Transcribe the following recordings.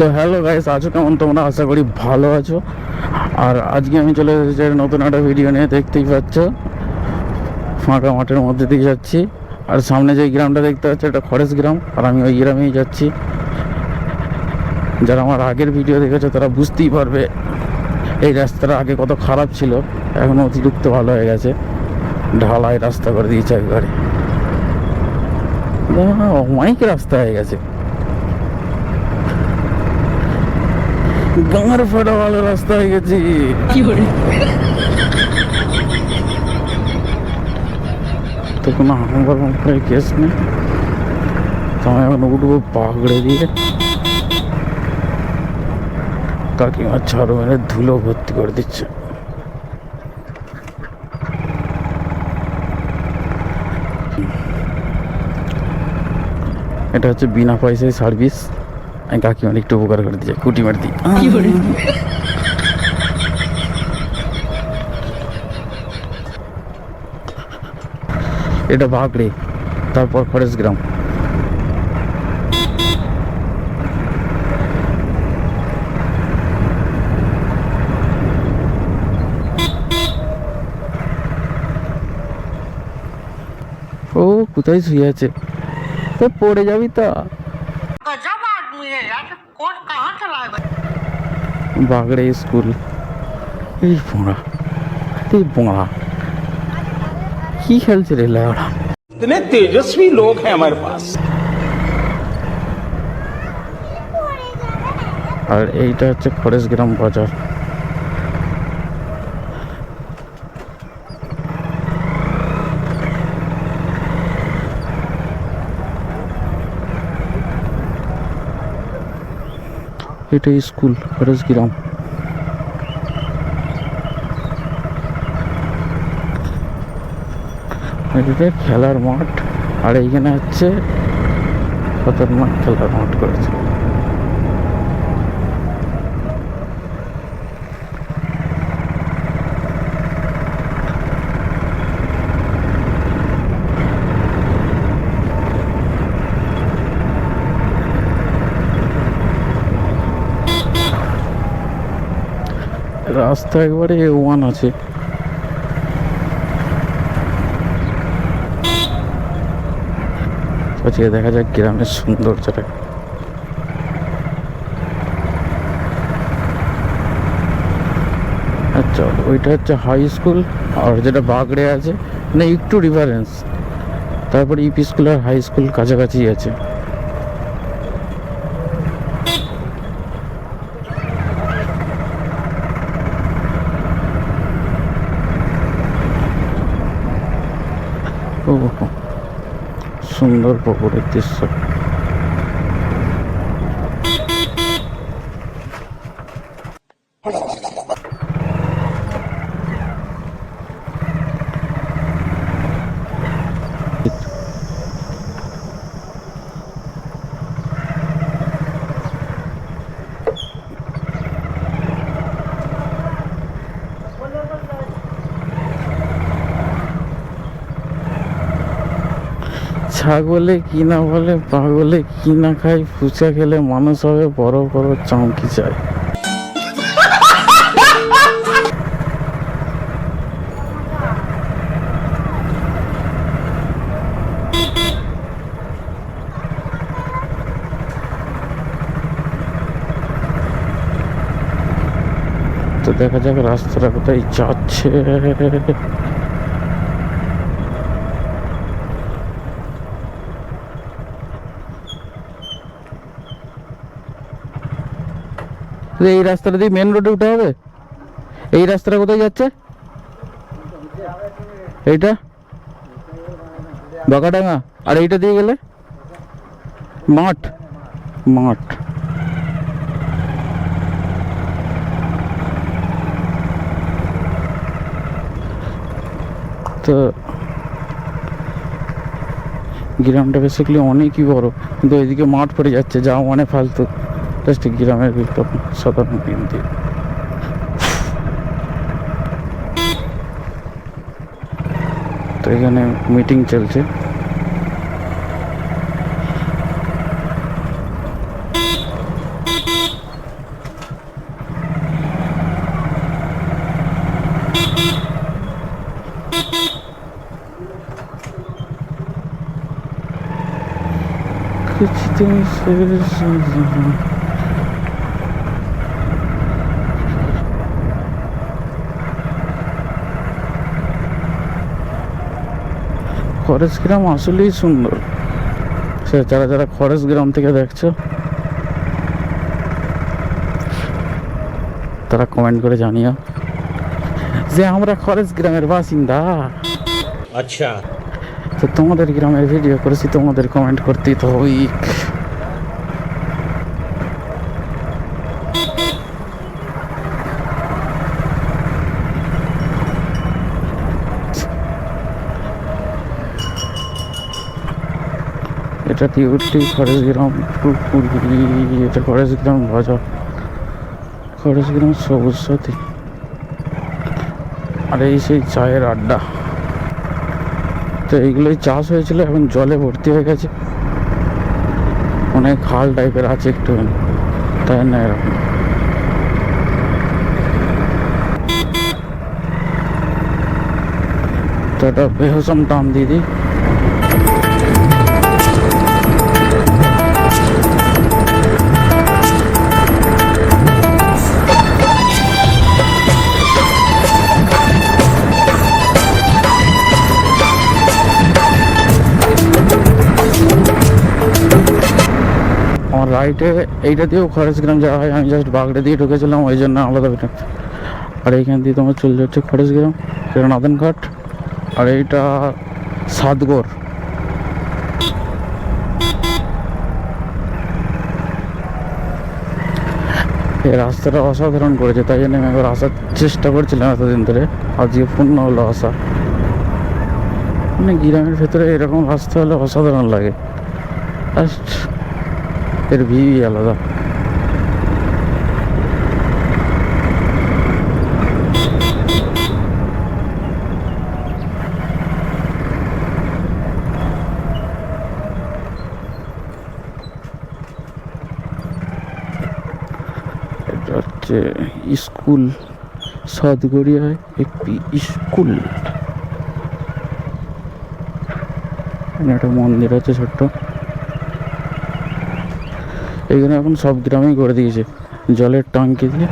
তো hello guys, আছো কেমন তোমরা? আশা করি ভালো আছো। আর আজকে আমি চলে এসেছি নতুন একটা ভিডিও নিয়ে। দেখতেই পাচ্ছ ফাঁকা মাঠের মধ্যে দিয়ে যাচ্ছি। আর সামনে যে গ্রামটা দেখতে পাচ্ছ এটা ফরেস্ট গ্রাম, আর আমি ওই গ্রামেই যাচ্ছি। যারা আমার আগের ভিডিও দেখেছো তারা বুঝতেই পারবে এই রাস্তাটা আগে কত খারাপ ছিল, এখন অতিরিক্ত ভালো হয়ে গেছে। ঢালাই রাস্তা করে দিয়েছে একবারে, অমায়িক রাস্তা হয়ে গেছে। গাঁর ফাটা ভালো রাস্তা হয়ে গেছে। তো কোনো হাঙ্গার মাঙ্গার কেস নেই। তো আমি এখন উঠবো পাগড়ে দিয়ে। কাকিমা ছাড়ো মেরে ধুলো ভর্তি করে দিচ্ছে। এটা হচ্ছে বিনা পয়সায় সার্ভিস। আমি কাকিমার একটু উপকার করে দিচ্ছি, কুটি মার দিই। এটা বাগড়ে, তারপর ফরেস্ট গ্রাম। ও কোথায় শুয়ে আছে, তো পড়ে যাবি তো। गजब आदमी है यार, कौन कहाँ चला गया? বাগড়ে স্কুল। এই বোঁড়া, এই বোঁড়া কি খেলছে রে লেওড়া। इतने तेजस्वी लोग हैं हमारे पास। আর এইটা হচ্ছে ফরেস্ট গ্রাম বাজার। এটা স্কুল ফরেস্ট গ্রাম। এটা খেলার মাঠ, আর এইখানে হচ্ছে খতরনাক খেলার মাঠ করেছে। রাস্তা একবারে ওয়ান আছে। আজকে দেখা যাক গ্রামের সৌন্দর্যটা। আচ্ছা, ওইটা হচ্ছে হাই স্কুল, আর যেটা বাগড়ে আছে মানে একটু ডিফারেন্স। তারপর ইপি স্কুল আর হাই স্কুল কাছাকাছি আছে। ও সুন্দর পুকুরের দৃশ্য। ছাগলে কি না বলে, পাগলে কি না খায়, ফুচকা খেলে মানুষ হবে বড় বড় চামকি চায়। তো দেখা যাক রাস্তাটা কোথায় যাচ্ছে। এই রাস্তাটা দিয়ে মেন রোডে উঠে হবে। এই রাস্তাটা কোথায় যাচ্ছে? এইটা বাঁকাডাঙ্গা, আর এইটা দিয়ে গেলে মাঠ। মাঠ তো গ্রামটা বেসিক্যালি অনেকই বড়, কিন্তু এদিকে মাঠ পড়ে যাচ্ছে, যা মানে ফালতু। জাস্ট গ্রামের ভিতর সাধারণ দিন দিয়ে। তো এখানে মিটিং চলছে। कुछ दिन से খরচ গ্রাম আসলেই সুন্দর। সে যারা যারা খরচ গ্রাম থেকে দেখছো তারা কমেন্ট করে জানিও যে আমরা খরচ গ্রামের বাসিন্দা। अच्छा তো তোমাদের গ্রামের ভিডিও করেছি, তোমাদের কমেন্ট করতেই তো হই। এটা তিউটি খরচগ্রাম পুকুরি, এটা খরচগ্রাম বাজার, খরচগ্রাম সবুজ সাথী। আর এই সেই চায়ের আড্ডা। তো এইগুলোই চাষ হয়েছিল, এখন জলে ভর্তি হয়ে গেছে, অনেক খাল টাইপের আছে একটুখানি, তাই না? এরকম তো এটা বেহসম টান দিদি। আমার রাইটে এইটা দিয়েও খরচগ্রাম যাওয়া হয়, আমি জাস্ট বাগড়া দিয়ে ঢুকেছিলাম ওই জন্য আলাদা বেটা। আর এইখান দিয়ে তোমার চলে যাচ্ছে খরচগ্রাম, এটা নাদনঘাট, আর এইটা সাতগড়। এই রাস্তাটা অসাধারণ করেছে, তাই জন্য আমি একবার আসার চেষ্টা করছিলাম এতদিন ধরে, আজকে পূর্ণ হলো আসা। মানে গ্রামের ভেতরে এরকম রাস্তা হলে অসাধারণ লাগে, জাস্ট এর ভিউই আলাদা। এটা হচ্ছে স্কুল, সাতগড়িয়ায় একটি স্কুল। একটা মন্দির আছে ছোট্ট। এইখানে এখন সব গ্রামেই করে দিয়েছে জলের ট্যাঙ্কি দিয়ে।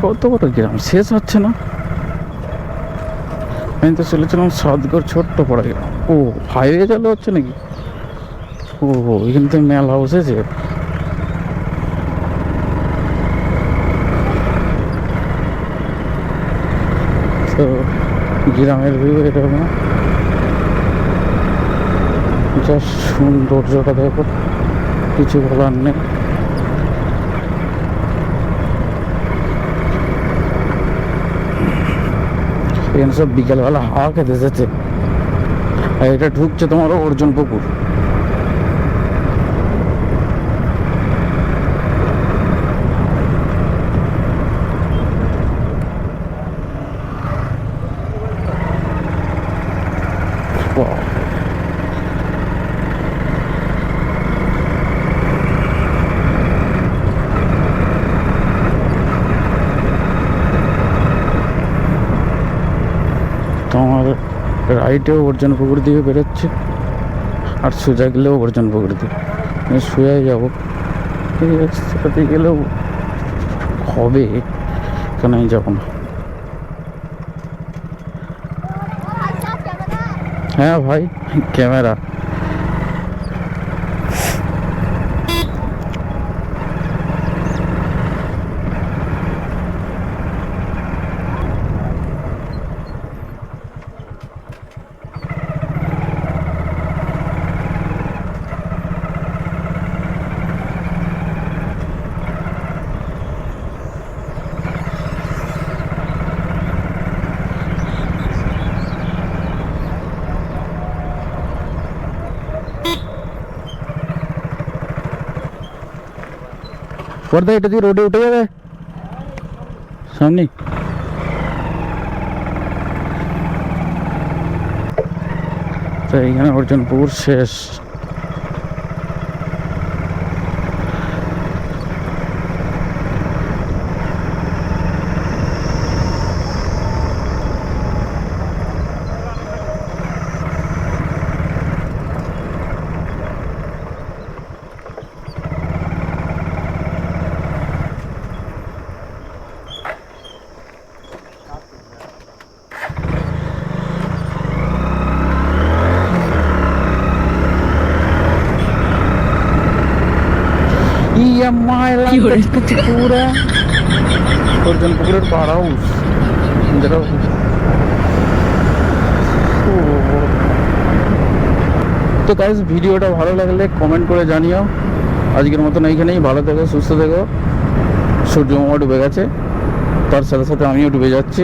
কত বড় গ্রাম, শেষ হচ্ছে না। আমি তো চলেছিলাম সাতগড় ছোট্ট পড়া গেল। ও হাইওয়ে চালু হচ্ছে নাকি? ও এখানে তো মেলা বসেছে। তো গ্রামের ভিউ এরকম, জাস্ট সৌন্দর্যটা দেখো, কিছু বলার নেই। এখানে সব বিকালবেলা হাওয়া খেতে এসেছে। আর এটা ঢুকছে তোমার অর্জুন পুকুর। তোমার রাইটেও অর্জুন পুকুর দিয়ে বেরোচ্ছে, আর সোজা গেলেও অর্জুন পুকুর দিয়ে। আমি সোজাই যাবো, এই রাস্তাতে গেলেও হবে, কেন আমি যাবো না। হ্যাঁ ভাই, ক্যামেরা। পর্দা এটা দিয়ে রোডে উঠে যাবে সামনে। তো এইখানে অর্জুনপুর শেষ। পুরা অর্জুনপুরের পাড় হাউস যেটা তো গাইস ভিডিওটা ভালো লাগলে কমেন্ট করে জানিও। আজকের মতন এইখানেই, ভালো থেকো, সুস্থ থেকো। সূর্য মামা ডুবে গেছে, তার সাথে সাথে আমিও ডুবে যাচ্ছি।